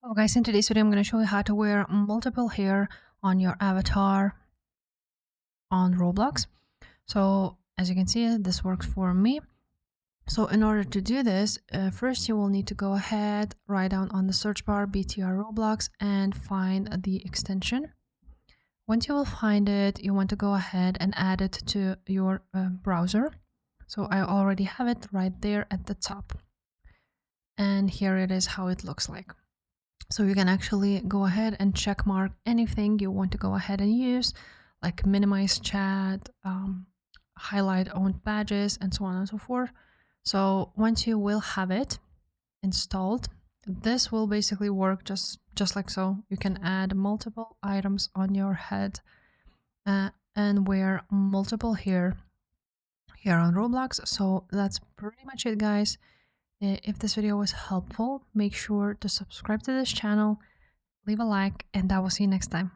Hello guys, in today's video I'm going to show you how to wear multiple hair on your avatar on Roblox. So as you can see, this works for me. So in order to do this, first you will need to go ahead, write down on the search bar BTR Roblox and find the extension. Once you will find it, you want to go ahead and add it to your browser. So I already have it right there at the top. And here it is how it looks like. So you can actually go ahead and check mark anything you want to go ahead and use, like minimize chat, highlight owned badges, and so on and so forth. So once you will have it installed, this will basically work just like so. You can add multiple items on your head and wear multiple hair here on Roblox. So that's pretty much it, guys. If this video was helpful, make sure to subscribe to this channel, leave a like, and I will see you next time.